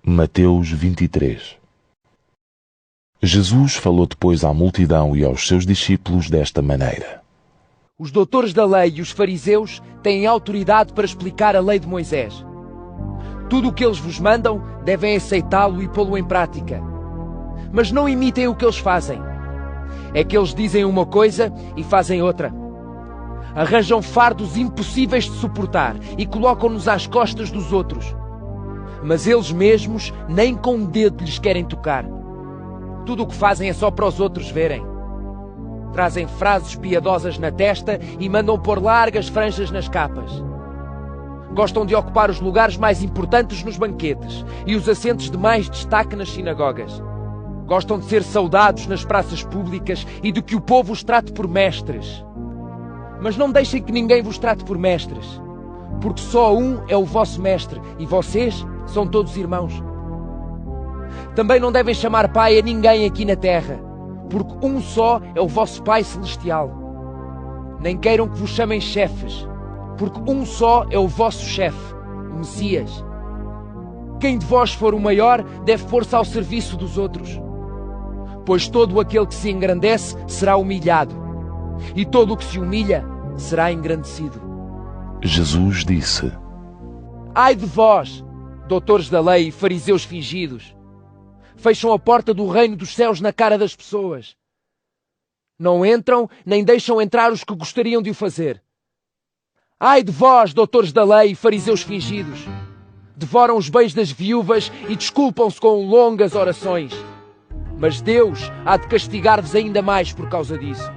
Mateus 23. Jesus falou depois à multidão e aos seus discípulos desta maneira: Os doutores da lei e os fariseus têm autoridade para explicar a lei de Moisés. Tudo o que eles vos mandam, devem aceitá-lo e pô-lo em prática. Mas não imitem o que eles fazem. É que eles dizem uma coisa e fazem outra. Arranjam fardos impossíveis de suportar e colocam-nos às costas dos outros. Mas eles mesmos nem com um dedo lhes querem tocar. Tudo o que fazem é só para os outros verem. Trazem frases piadosas na testa e mandam pôr largas franjas nas capas. Gostam de ocupar os lugares mais importantes nos banquetes e os assentos de mais destaque nas sinagogas. Gostam de ser saudados nas praças públicas e de que o povo os trate por mestres. Mas não deixem que ninguém vos trate por mestres, porque só um é o vosso mestre e vocês são todos irmãos. Também não devem chamar pai a ninguém aqui na terra, porque um só é o vosso Pai Celestial. Nem queiram que vos chamem chefes, porque um só é o vosso chefe, o Messias. Quem de vós for o maior deve pôr-se ao serviço dos outros. Pois todo aquele que se engrandece será humilhado, e todo o que se humilha será engrandecido. Jesus disse: Ai de vós, doutores da lei e fariseus fingidos! Fecham a porta do reino dos céus na cara das pessoas. Não entram, nem deixam entrar os que gostariam de o fazer. Ai de vós, doutores da lei e fariseus fingidos! Devoram os bens das viúvas e desculpam-se com longas orações. Mas Deus há de castigar-vos ainda mais por causa disso.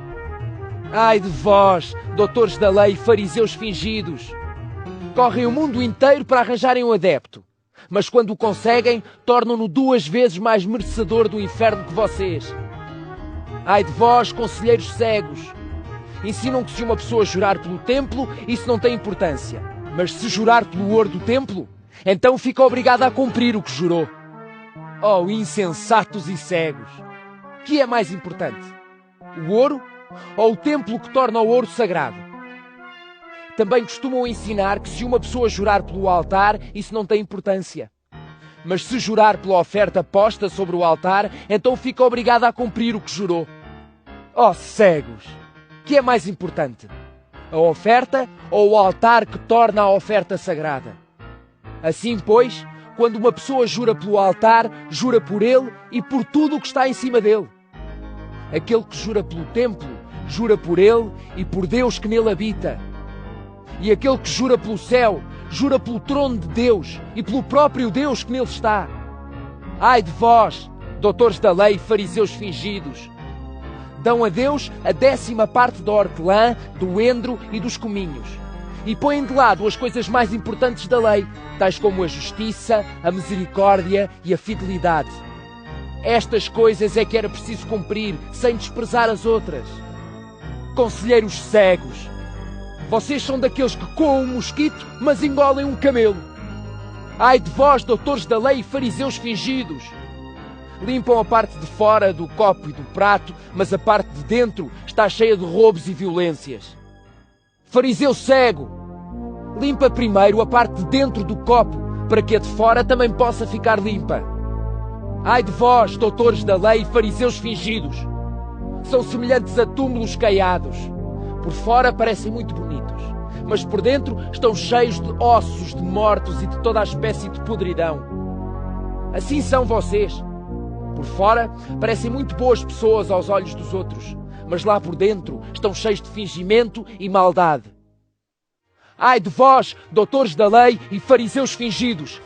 Ai de vós, doutores da lei e fariseus fingidos! Correm o mundo inteiro para arranjarem um adepto. Mas quando o conseguem, tornam-no 2 vezes mais merecedor do inferno que vocês. Ai de vós, conselheiros cegos! Ensinam que se uma pessoa jurar pelo templo, isso não tem importância. Mas se jurar pelo ouro do templo, então fica obrigada a cumprir o que jurou. Oh, insensatos e cegos! Que é mais importante? O ouro ou o templo que torna o ouro sagrado? Também costumam ensinar que se uma pessoa jurar pelo altar, isso não tem importância. Mas se jurar pela oferta posta sobre o altar, então fica obrigada a cumprir o que jurou. Oh, cegos! Que é mais importante? A oferta ou o altar que torna a oferta sagrada? Assim, pois, quando uma pessoa jura pelo altar, jura por ele e por tudo o que está em cima dele. Aquele que jura pelo templo, jura por ele e por Deus que nele habita. E aquele que jura pelo céu, jura pelo trono de Deus e pelo próprio Deus que nele está. Ai de vós, doutores da lei e fariseus fingidos! Dão a Deus a 10ª parte da hortelã, do endro e dos cominhos. E põem de lado as coisas mais importantes da lei, tais como a justiça, a misericórdia e a fidelidade. Estas coisas é que era preciso cumprir, sem desprezar as outras. Conselheiros cegos! Vocês são daqueles que coam um mosquito, mas engolem um camelo. Ai de vós, doutores da lei e fariseus fingidos! Limpam a parte de fora do copo e do prato, mas a parte de dentro está cheia de roubos e violências. Fariseu cego! Limpa primeiro a parte de dentro do copo, para que a de fora também possa ficar limpa. Ai de vós, doutores da lei e fariseus fingidos! São semelhantes a túmulos caiados. Por fora parecem muito bonitos, mas por dentro estão cheios de ossos de mortos e de toda a espécie de podridão. Assim são vocês. Por fora parecem muito boas pessoas aos olhos dos outros, mas lá por dentro estão cheios de fingimento e maldade. Ai de vós, doutores da lei e fariseus fingidos!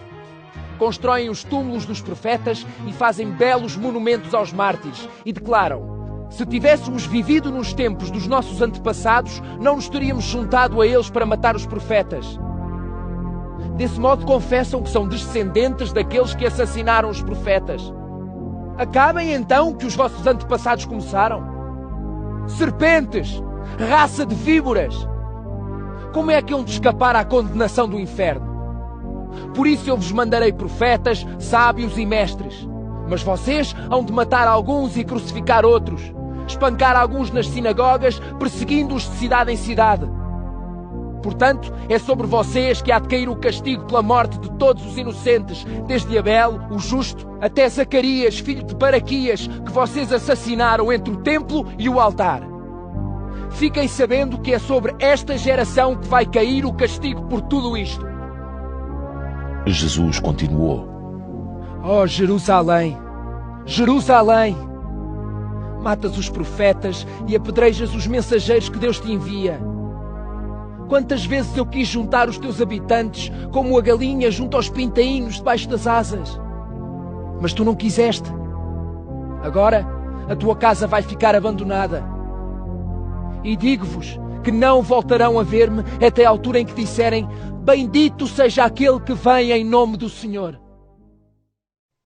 Constroem os túmulos dos profetas e fazem belos monumentos aos mártires e declaram: se tivéssemos vivido nos tempos dos nossos antepassados, não nos teríamos juntado a eles para matar os profetas. Desse modo confessam que são descendentes daqueles que assassinaram os profetas. Acabem então que os vossos antepassados começaram. Serpentes! Raça de víboras! Como é que hão de escapar à condenação do inferno? Por isso eu vos mandarei profetas, sábios e mestres. Mas vocês hão de matar alguns e crucificar outros, espancar alguns nas sinagogas, perseguindo-os de cidade em cidade. Portanto, é sobre vocês que há de cair o castigo pela morte de todos os inocentes, desde Abel, o justo, até Zacarias, filho de Baraquias, que vocês assassinaram entre o templo e o altar. Fiquem sabendo que é sobre esta geração que vai cair o castigo por tudo isto. Jesus continuou: Oh, Jerusalém, Jerusalém! Matas os profetas e apedrejas os mensageiros que Deus te envia. Quantas vezes eu quis juntar os teus habitantes como a galinha junto aos pintainhos debaixo das asas. Mas tu não quiseste. Agora a tua casa vai ficar abandonada. E digo-vos que não voltarão a ver-me até a altura em que disserem: Bendito seja aquele que vem em nome do Senhor.